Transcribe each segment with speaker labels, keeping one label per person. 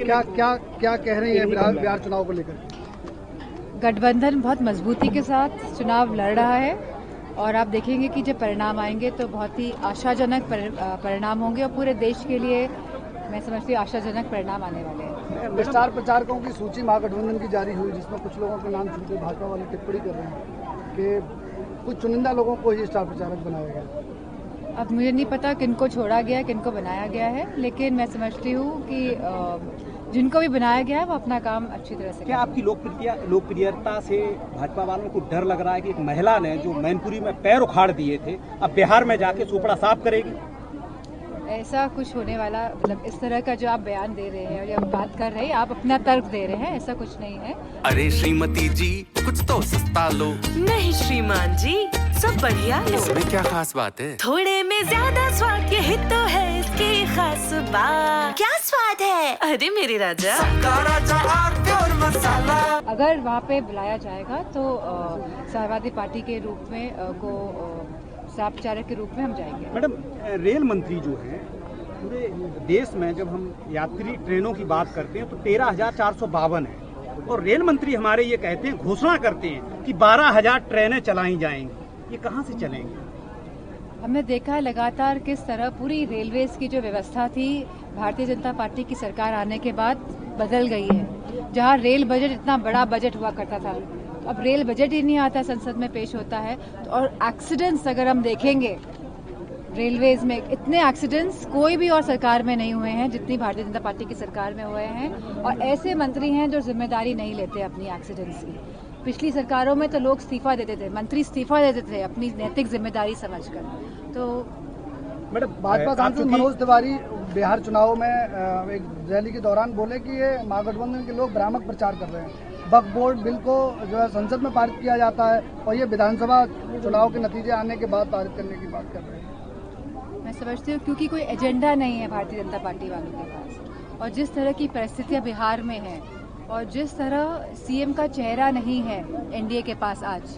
Speaker 1: क्या क्या क्या कह रही है बिहार चुनाव को लेकर?
Speaker 2: गठबंधन बहुत मजबूती के साथ चुनाव लड़ रहा है और आप देखेंगे कि जब परिणाम आएंगे तो बहुत ही आशाजनक परिणाम होंगे और पूरे देश के लिए मैं समझती हूँ आशाजनक परिणाम आने वाले हैं।
Speaker 1: स्टार प्रचारकों की सूची महागठबंधन की जारी हुई, जिसमें कुछ लोगों के नाम सुनकर भाजपा वाले टिप्पणी कर रहे हैं कि कुछ चुनिंदा लोगों को ही स्टार प्रचारक बनाया गया।
Speaker 2: अब मुझे नहीं पता किनको छोड़ा गया किनको बनाया गया है, लेकिन मैं समझती हूँ कि जिनको भी बनाया गया है वो अपना काम अच्छी तरह से।
Speaker 3: क्या आपकी लोकप्रियता से भाजपा वालों को डर लग रहा है कि एक महिला ने जो मैनपुरी में पैर उखाड़ दिए थे अब बिहार में जाके चोपड़ा साफ करेगी?
Speaker 2: ऐसा कुछ होने वाला, मतलब इस तरह का जो आप बयान दे रहे हैं और जब बात कर रहे हैं आप अपना तर्क दे रहे हैं, ऐसा कुछ नहीं है।
Speaker 4: अरे श्रीमती जी कुछ तो सस्ता लो।
Speaker 5: नहीं श्रीमान जी, सब बढ़िया लो।
Speaker 4: इसमें क्या खास बात है?
Speaker 5: थोड़े में ज्यादा स्वाद, यही तो है इसकी खास बात। क्या स्वाद है? अरे मेरे राजा,
Speaker 2: अगर वहाँ पे बुलाया जाएगा तो समाजवादी पार्टी के रूप में स्टार प्रचारक के रूप में हम जाएंगे।
Speaker 3: मैडम, रेल मंत्री जो हैं पूरे देश में जब हम यात्री ट्रेनों की बात करते हैं तो 13,452 है और रेल मंत्री हमारे ये कहते हैं, घोषणा करते हैं कि 12,000 ट्रेनें चलाई जाएंगी। ये कहाँ से चलेंगी?
Speaker 2: हमने देखा है लगातार किस तरह पूरी रेलवेज की जो व्यवस्था थी भारतीय जनता पार्टी की सरकार आने के बाद बदल गई है। जहाँ रेल बजट इतना बड़ा बजट हुआ करता था, तो अब रेल बजट ही नहीं आता, संसद में पेश होता है। तो और एक्सीडेंट्स अगर हम देखेंगे रेलवेज में, इतने एक्सीडेंट्स कोई भी और सरकार में नहीं हुए हैं जितनी भारतीय जनता पार्टी की सरकार में हुए हैं। और ऐसे मंत्री हैं जो जिम्मेदारी नहीं लेते अपनी एक्सीडेंट्स की। पिछली सरकारों में तो लोग इस्तीफा देते थे, मंत्री इस्तीफा देते थे अपनी नैतिक जिम्मेदारी समझकर। तो
Speaker 1: मैडम, भाजपा सांसद मनोज तिवारी बिहार चुनाव में एक रैली के दौरान बोले कि ये महागठबंधन के लोग भ्रामक प्रचार कर रहे हैं। वक्फ बोर्ड बिल को जो है संसद में पारित किया जाता है और ये विधानसभा चुनाव के नतीजे आने के बाद पारित करने की बात कर रहे हैं।
Speaker 2: मैं समझती हूँ क्योंकि कोई एजेंडा नहीं है भारतीय जनता पार्टी वालों के पास, और जिस तरह की परिस्थितियाँ बिहार में हैं और जिस तरह सीएम का चेहरा नहीं है एनडीए के पास आज,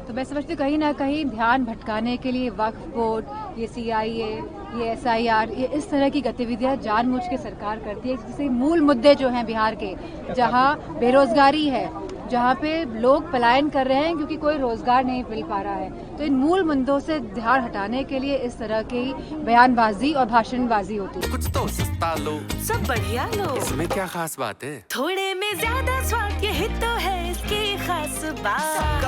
Speaker 2: तो मैं समझती हूँ कहीं ना कहीं ध्यान भटकाने के लिए वक्फ बोर्ड, ये सीआईए, ये एसआईआर, ये इस तरह की गतिविधियां जानबूझ के सरकार करती है। जिससे मूल मुद्दे जो हैं बिहार के, जहां बेरोजगारी है, जहां पे लोग पलायन कर रहे हैं क्योंकि कोई रोजगार नहीं मिल पा रहा है, तो इन मूल मुद्दों से ध्यान हटाने के लिए इस तरह की बयानबाजी और भाषणबाजी होती है।
Speaker 4: कुछ तो सस्ता लो।
Speaker 5: सब बढ़िया लो।
Speaker 4: इसमें क्या खास बात है?
Speaker 5: थोड़े में ज्यादा स्वाद, यही तो है इसकी खास बात।